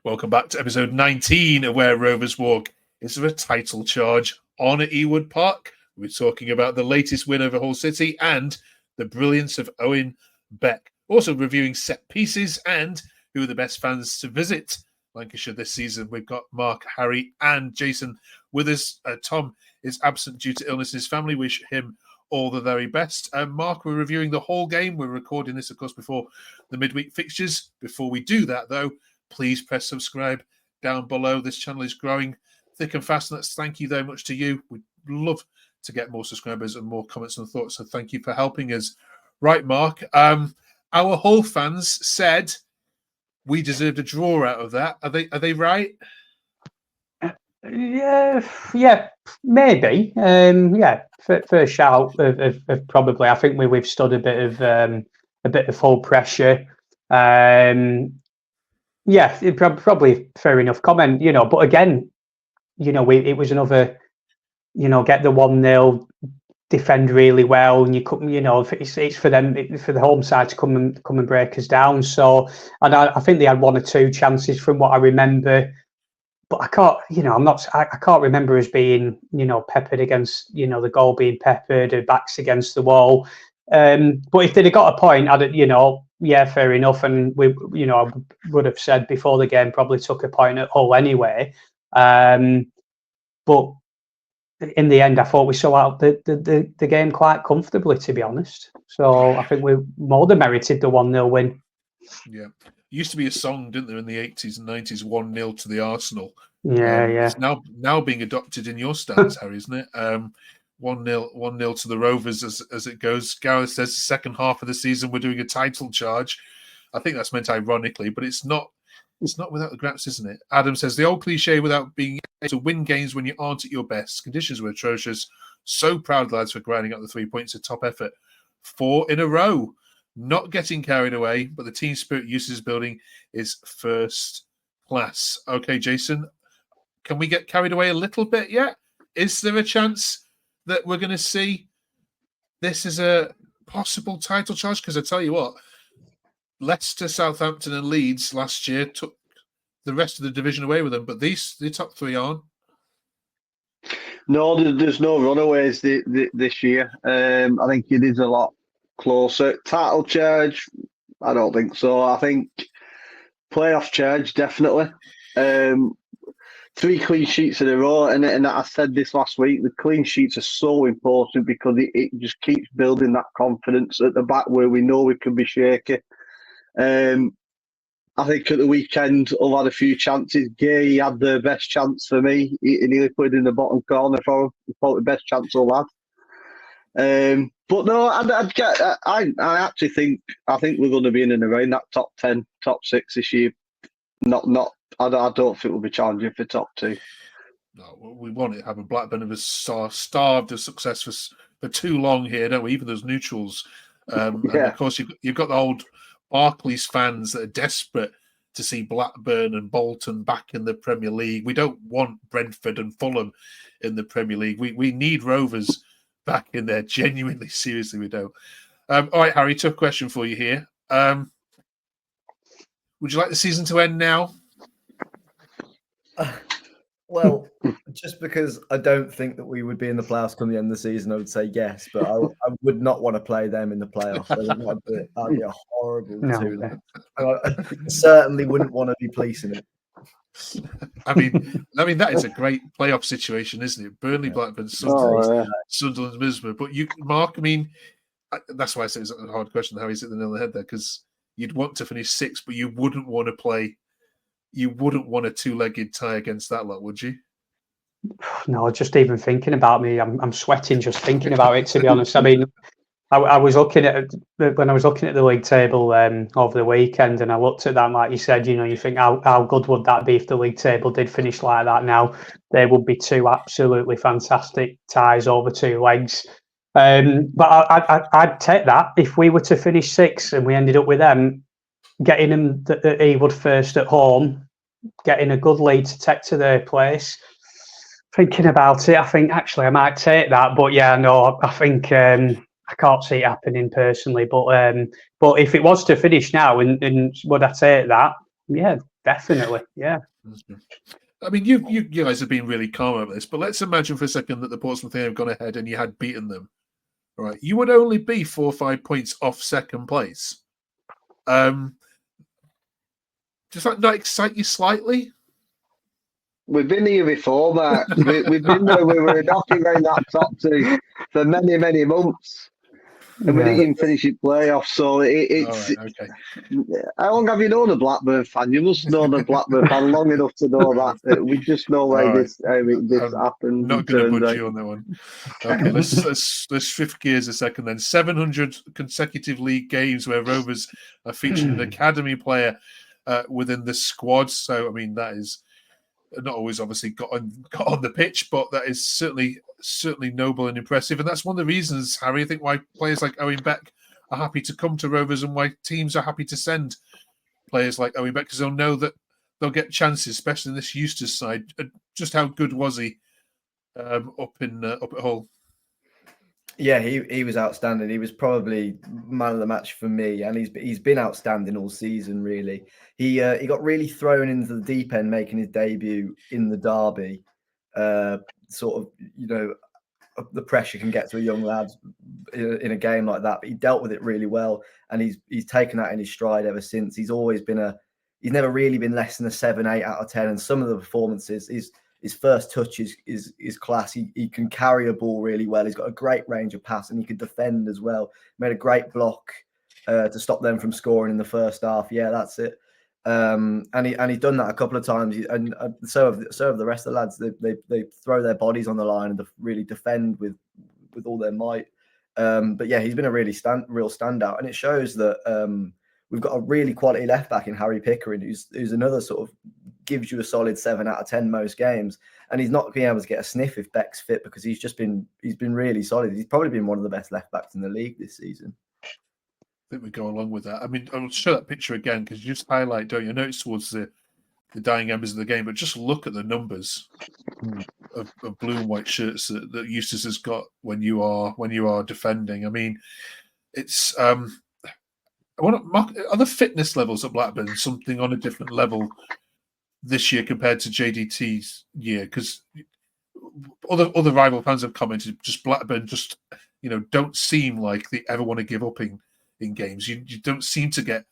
Welcome back to episode 19 of Where Rovers Walk. Is there a title charge on at Ewood Park? We're talking about the latest win over Hull City and the brilliance of Owen Beck. Also reviewing set pieces and who are the best fans to visit Lancashire this season. We've got Mark, Harry and Jason with us. Tom is absent due to illness in his family. Wish him all the very best. Mark, we're reviewing the whole game. We're recording this, of course, before the midweek fixtures. Before we do that, though, please press subscribe down below. This channel is growing thick and fast, and thank you very much to you. We'd love to get more subscribers and more comments and thoughts, so thank you for helping us. Right, Mark, our Hull fans said we deserved a draw out of that. Are they right? Yeah, maybe. First shout of probably. I think we've stood a bit of Hull pressure. Yeah, probably fair enough comment, but again, it was another, get the 1-0, defend really well, and you couldn't, it's for them, for the home side to come and break us down. So, and I think they had one or two chances from what I remember, but I can't, I can't remember us being, peppered against, the goal being peppered or backs against the wall. But if they'd have got a point, yeah, fair enough. And we, I would have said before the game, probably took a point at Hull anyway. But in the end, I thought we saw out the game quite comfortably, to be honest. So I think we more than merited the 1-0 win. Yeah. Used to be a song, didn't there, in the 80s and 90s, 1-0 to the Arsenal. Yeah. It's now being adopted in your stands, Harry, isn't it? 1-0 to the Rovers as it goes. Gareth says the second half of the season we're doing a title charge. I think that's meant ironically, but it's not without the graps, isn't it? Adam says the old cliche without being able to win games when you aren't at your best. Conditions were atrocious. So proud, lads, for grinding up the 3 points. A top effort. 4 in a row. Not getting carried away, but the team spirit Eustace is building is first class. Okay, Jason, can we get carried away a little bit yet? Is there a chance that we're going to see this as a possible title charge? Because I tell you what, Leicester, Southampton and Leeds last year took the rest of the division away with them, but the top 3 aren't. No, there's no runaways this year. I think it is a lot closer. Title charge, I don't think so. I think playoff charge, definitely. 3 clean sheets in a row, and I said this last week, the clean sheets are so important because it just keeps building that confidence at the back where we know we can be shaky. I think at the weekend, I've had a few chances. Gay had the best chance for me. He nearly put it in the bottom corner for him. He thought the best chance I've had. But no, I actually think we're going to be in and around that top 10, top 6 this year. I don't think we'll be challenging for top 2. No, we want to have a Blackburn who was starved of success for too long here, don't we? Even those neutrals. And of course, you've got the old Barclays fans that are desperate to see Blackburn and Bolton back in the Premier League. We don't want Brentford and Fulham in the Premier League. We need Rovers back in there. Genuinely, seriously, we don't. All right, Harry, tough question for you here. Would you like the season to end now? Well, just because I don't think that we would be in the playoffs come the end of the season, I would say yes, but I would not want to play them in the playoffs. That'd be a horrible two. I certainly wouldn't want to be policing it. I mean that is a great playoff situation, isn't it? Burnley, Blackburn, Sunderland, Middlesbrough. But you, Mark, I mean, that's why I say it's a hard question. How is it the nail on the head there? Because you'd want to finish 6th, but you wouldn't want to play. You wouldn't want a 2-legged tie against that lot, would you? No, just even thinking about me, I'm sweating just thinking about it, to be honest. I mean, I was looking at when I was looking at the league table over the weekend, and I looked at that, and like you said, you think how good would that be if the league table did finish like that? Now there would be 2 absolutely fantastic ties over 2 legs. But I'd take that if we were to finish 6th and we ended up with them getting them at Ewood first at home, getting a good lead to take to their place. Thinking about it, I think actually I might take that. But yeah, no, I think I can't see it happening personally. But if it was to finish now, and would I take that? Yeah, definitely, yeah. I mean, you guys have been really calm about this, but let's imagine for a second that the Portsmouth thing have gone ahead and you had beaten them. All right, you would only be 4 or 5 points off second place. Does that not excite you slightly? We've been here before, Mark. We've been there. We were knocking around that top two for many, many months. And we didn't even finish it playoffs. So it's. All right, okay. How long have you known a Blackburn fan? You must know the Blackburn fan long enough to know that. We just know why this happened. Not going to budge you on that one. Okay, let's shift gears a second then. 700 consecutive league games where Rovers are featured an academy player within the squad. So, I mean, that is not always obviously got on the pitch, but that is certainly noble and impressive. And that's one of the reasons, Harry, I think why players like Owen Beck are happy to come to Rovers and why teams are happy to send players like Owen Beck, because they'll know that they'll get chances, especially in this Eustace side. Just how good was he up at Hull? Yeah, he was outstanding. He was probably man of the match for me, and he's been outstanding all season. Really, he got really thrown into the deep end, making his debut in the derby. Sort of, the pressure can get to a young lad in a game like that, but he dealt with it really well, and he's taken that in his stride ever since. He's always been he's never really been less than a 7, 8 out of 10, and some of the performances his first touch is class. He can carry a ball really well. He's got a great range of pass, and he can defend as well. Made a great block to stop them from scoring in the first half. Yeah, that's it. And he's done that a couple of times. And so have the rest of the lads. They throw their bodies on the line and really defend with all their might. But yeah, he's been a real standout, and it shows that we've got a really quality left back in Harry Pickering, who's another sort of gives you a solid 7 out of 10 most games, and he's not being able to get a sniff if Beck's fit, because he's been really solid. He's probably been one of the best left backs in the league this season. I think we go along with that. I mean, I'll show that picture again because you just highlight, don't you? I know it's towards the dying embers of the game, but just look at the numbers of blue and white shirts that Eustace has got when you are defending. I mean, it's I want to mark, are the fitness levels at Blackburn something on a different level this year compared to JDT's year? Because other rival fans have commented, just Blackburn just don't seem like they ever want to give up in games. You don't seem to get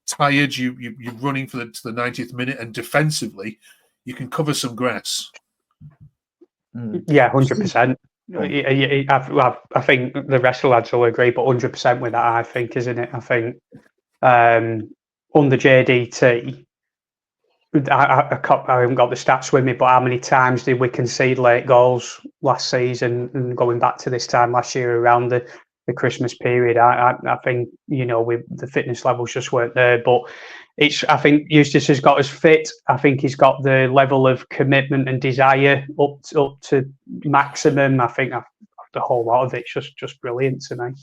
tired. You're running to the 90th minute, and defensively you can cover some grass. Yeah, 100%. I think the rest of the lads will agree, but 100% with that, I think, isn't it? I think under JDT, I haven't got the stats with me, but how many times did we concede late goals last season, and going back to this time last year around the Christmas period? I think the fitness levels just weren't there, but I think Eustace has got us fit. I think he's got the level of commitment and desire up to maximum. I think the whole lot of it's just brilliant tonight.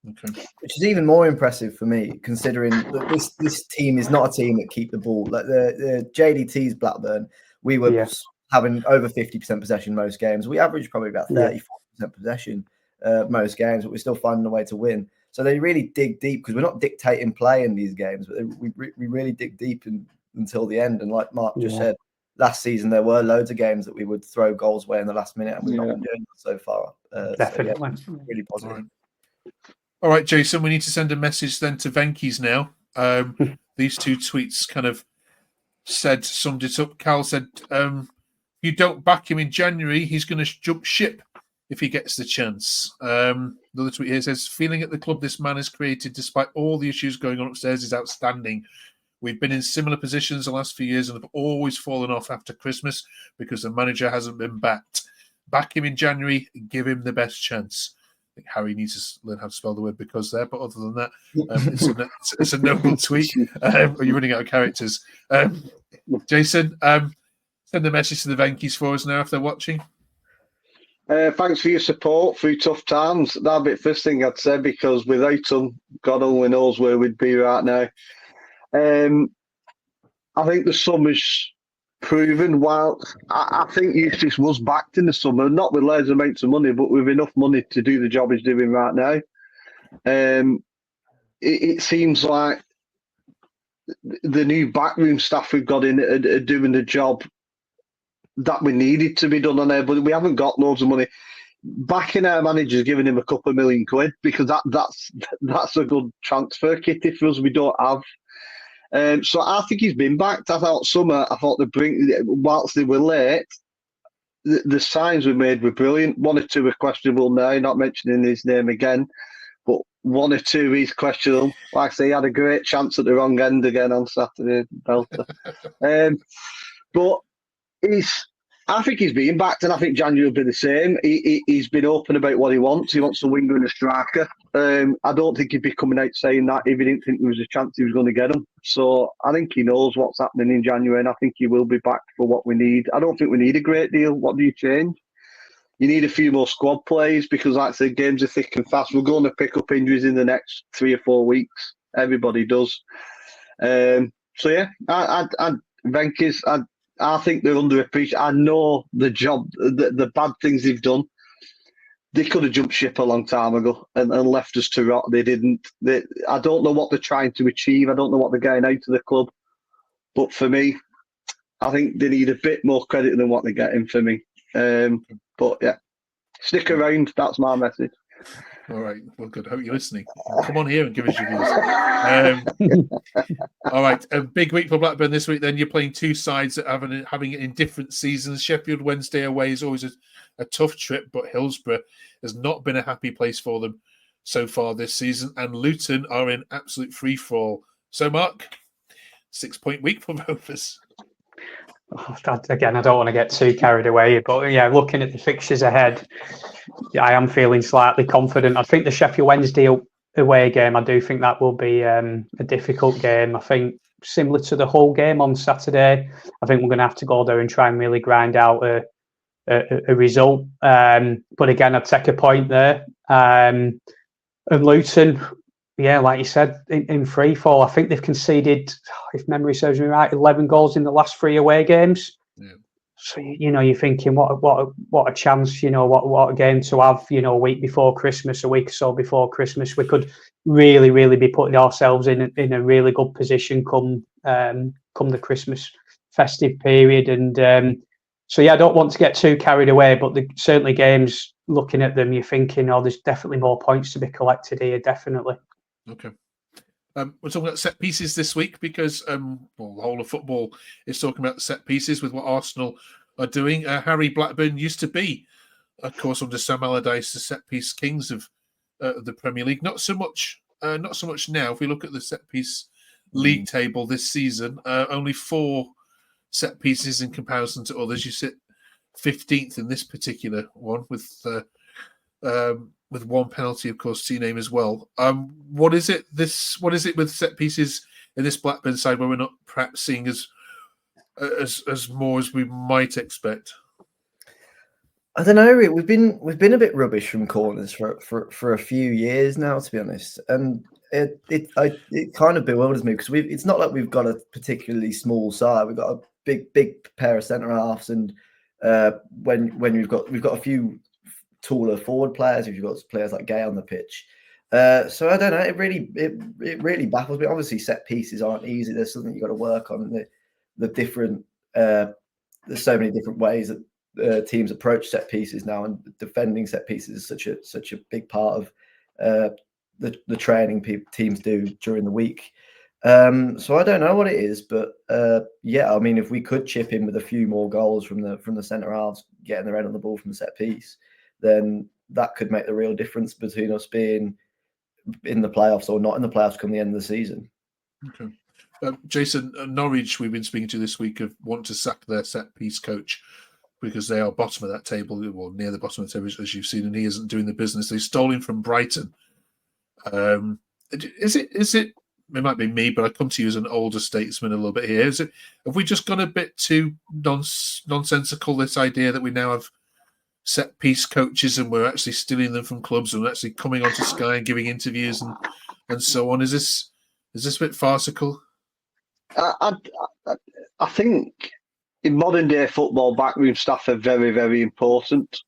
Okay. Which is even more impressive for me, considering that this team is not a team that keep the ball. Like the JDT's Blackburn, we were having over 50% possession most games. We averaged probably about 34% possession most games, but we're still finding a way to win. So they really dig deep, because we're not dictating play in these games, but we really dig deep until the end. And like Mark just said, last season there were loads of games that we would throw goals away in the last minute, and we've not been doing that so far. Definitely. So really positive. All right, Jason, we need to send a message then to Venky's now. These two tweets kind of summed it up. Cal said, if you don't back him in January, he's going to jump ship if he gets the chance. Another tweet here says, feeling at the club this man has created, despite all the issues going on upstairs, is outstanding. We've been in similar positions the last few years and have always fallen off after Christmas because the manager hasn't been backed. Back him in January, give him the best chance. I think Harry needs to learn how to spell the word because there, but other than that, it's a noble tweet. Are you running out of characters? Jason, send a message to the Venkies for us now if they're watching. Thanks for your support through tough times. That'd be the first thing I'd say, because without them, God only knows where we'd be right now. I think the summer's proven, while I think Eustace was backed in the summer, not with loads of amounts of money, but with enough money to do the job he's doing right now. It seems like the new backroom staff we've got in are doing the job that we needed to be done on there, but we haven't got loads of money. Backing our manager's giving him a couple of £1 million because that's a good transfer kit for us. We don't have. So I think he's been backed. I thought whilst they were late, the signs we made were brilliant. 1 or 2 are questionable now, not mentioning his name again, but 1 or 2 is questionable. Like I say, he had a great chance at the wrong end again on Saturday, Belter. But I think he's being backed, and I think January will be the same. He's been open about what he wants. He wants a winger and a striker. I don't think he'd be coming out saying that if he didn't think there was a chance he was going to get him. So I think he knows what's happening in January, and I think he will be backed for what we need. I don't think we need a great deal. What do you change? You need a few more squad plays because, like I said, games are thick and fast. We're going to pick up injuries in the next 3 or 4 weeks. Everybody does. So yeah, Venkis, I think they're underappreciated. I know the job, the bad things they've done. They could have jumped ship a long time ago and left us to rot. They didn't. I don't know what they're trying to achieve. I don't know what they're getting out of the club. But for me, I think they need a bit more credit than what they're getting for me. But yeah, stick around. That's my message. All right. Well, good. Hope you're listening. Come on here and give us your views. All right. A big week for Blackburn this week. Then you're playing 2 sides that having it in different seasons. Sheffield Wednesday away is always a tough trip, but Hillsborough has not been a happy place for them so far this season. And Luton are in absolute free fall. So, Mark, 6-point week for Rovers. Again, I don't want to get too carried away, but yeah, looking at the fixtures ahead, I am feeling slightly confident. I think the Sheffield Wednesday away game, I do think that will be a difficult game. I think similar to the Hull game on Saturday, I think we're going to have to go there and try and really grind out a result. But again, I'd take a point there. And Luton, yeah, like you said, in free fall, I think they've conceded, if memory serves me right, 11 goals in the last 3 away games. Yeah. So you're thinking, what a chance, what a game to have, a week before Christmas, a week or so before Christmas. We could really, really be putting ourselves in a really good position come the Christmas festive period. And so yeah, I don't want to get too carried away, but certainly games, looking at them, you're thinking, there's definitely more points to be collected here, definitely. Okay. We're talking about set pieces this week because the whole of football is talking about set pieces with what Arsenal are doing. Harry Blackburn used to be, of course, under Sam Allardyce, the set piece kings of the Premier League. Not so much now. If we look at the set piece league table this season, only 4 set pieces in comparison to others. You sit 15th in this particular one with 1 penalty, of course, to your name as well. What is it with set pieces in this Blackburn side where we're not perhaps seeing as more as we might expect? I don't know. We've been a bit rubbish from corners for a few years now, to be honest, and it kind of bewilders me because it's not like we've got a particularly small side. We've got a big pair of centre halves, and when we've got a few taller forward players, if you've got players like Gay on the pitch. So I don't know. It really baffles me. Obviously, set pieces aren't easy. There's something you've got to work on. The different there's so many different ways that teams approach set pieces now, and defending set pieces is such a big part of the training teams do during the week. So I don't know what it is, but yeah, I mean, if we could chip in with a few more goals from the centre halves, getting their head on the ball from the set piece, then that could make the real difference between us being in the playoffs or not in the playoffs come the end of the season. Okay. Jason, Norwich, we've been speaking to this week, want to sack their set piece coach because they are bottom of that table, or near the bottom of the table, as you've seen, and he isn't doing the business. They stole him from Brighton. Is it? It might be me, but I come to you as an older statesman a little bit here. Have we just gone a bit too nonsensical, this idea that we now have set piece coaches and we're actually stealing them from clubs and we're actually coming onto Sky and giving interviews and so on? Is this a bit farcical? I think in modern day football, backroom staff are very, very important.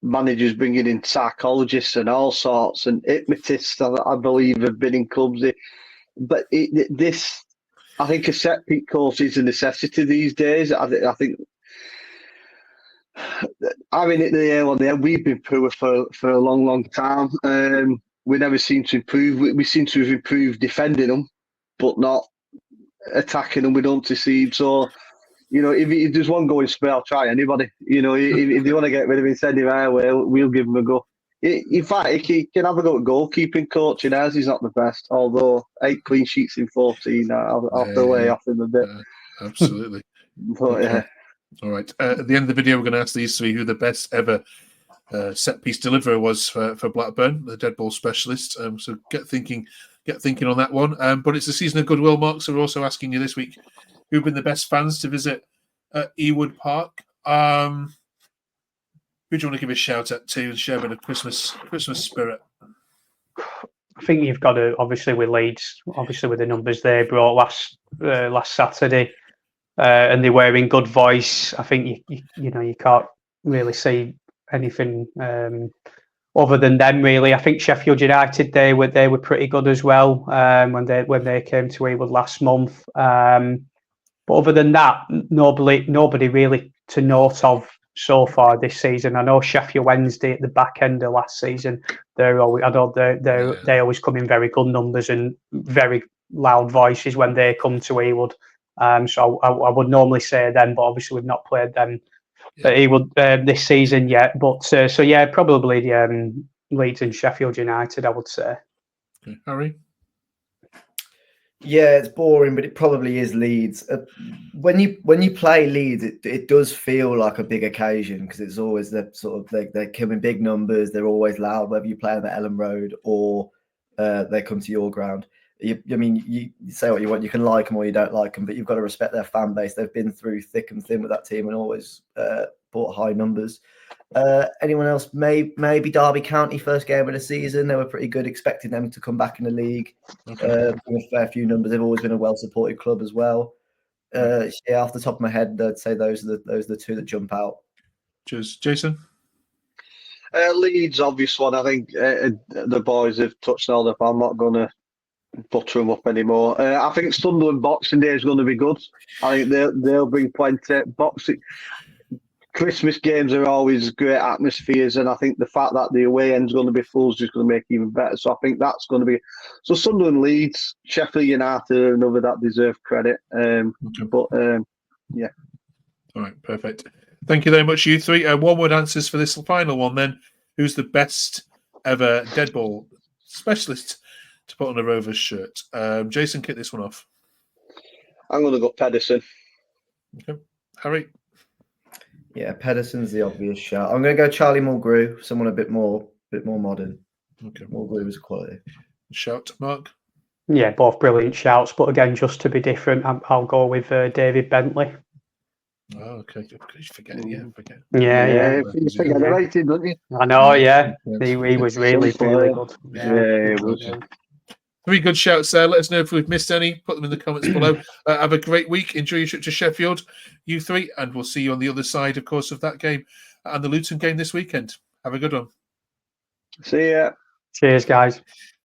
Managers bringing in psychologists and all sorts, and hypnotists, I believe, have been in clubs. But this I think a set piece course is a necessity these days. I think having it there on there, we've been poor for a long, long time. We never seem to improve. We seem to have improved defending them, but not attacking them. We don't deceive. So, if there's one going spray, I'll try anybody. If they want to get rid of him, send him our way, we'll give him a go. In fact, he can have a go at goalkeeping coaching as he's not the best, although 8 clean sheets in 14, I'll throw away off him a bit. Absolutely. But, okay. All right. At the end of the video, we're going to ask these three who the best ever set-piece deliverer was for Blackburn, the dead ball specialist. So get thinking on that one. But it's a season of goodwill, Mark, so we're also asking you this week who've been the best fans to visit Ewood Park. Who do you want to give a shout out to and share a bit of Christmas spirit? I think you've got to, obviously with Leeds, obviously with the numbers they brought last Saturday, and they were in good voice. I think you can't really see anything other than them really. I think Sheffield United they were pretty good as well when they came to Ewood last month. But other than that, nobody really to note of so far this season. I know Sheffield Wednesday at the back end of last season, they always come in very good numbers and very loud voices when they come to Ewood. So I would normally say them, but obviously we've not played them at Ewood this season yet. But so yeah, probably Leeds and Sheffield United, I would say. Okay. Harry? Yeah, it's boring, but it probably is Leeds. When you play Leeds, it does feel like a big occasion because it's always the sort of they come in big numbers. They're always loud, whether you play them at Ellen Road or they come to your ground. You say what you want. You can like them or you don't like them, but you've got to respect their fan base. They've been through thick and thin with that team and always brought high numbers. Anyone else? Maybe Derby County first game of the season. They were pretty good, expecting them to come back in the league. Okay. With a fair few numbers. They've always been a well-supported club as well. Yeah, off the top of my head, I'd say those are the two that jump out. Cheers, Jason. Leeds, obvious one. I think the boys have touched on it. I'm not going to butter them up anymore. I think Sunderland Boxing Day is going to be good. I think they'll bring plenty. Boxing Christmas games are always great atmospheres, and I think the fact that the away end's going to be full is just going to make it even better. So I think that's going to be so. Sunderland, Leeds, Sheffield United are another that deserve credit. But yeah. All right, perfect. Thank you very much, you three. One-word answers for this final one then. Who's the best ever dead ball specialist to put on a Rovers shirt? Jason, kick this one off. I'm going to go Pedersen. Okay. Harry? Yeah, Pedersen's the obvious shout. I'm going to go Charlie Mulgrew, someone a bit more modern. Okay. Mulgrew is quality. Shout, Mark? Yeah, both brilliant shouts. But again, just to be different, I'll go with David Bentley. Oh, okay. Forget. Yeah. You forget the rating, don't you? I know, yeah. He was really good. Yeah, he was. 3 good shouts there. Let us know if we've missed any. Put them in the comments below. Have a great week. Enjoy your trip to Sheffield, you three, and we'll see you on the other side, of course, of that game and the Luton game this weekend. Have a good one. See ya. Cheers, guys.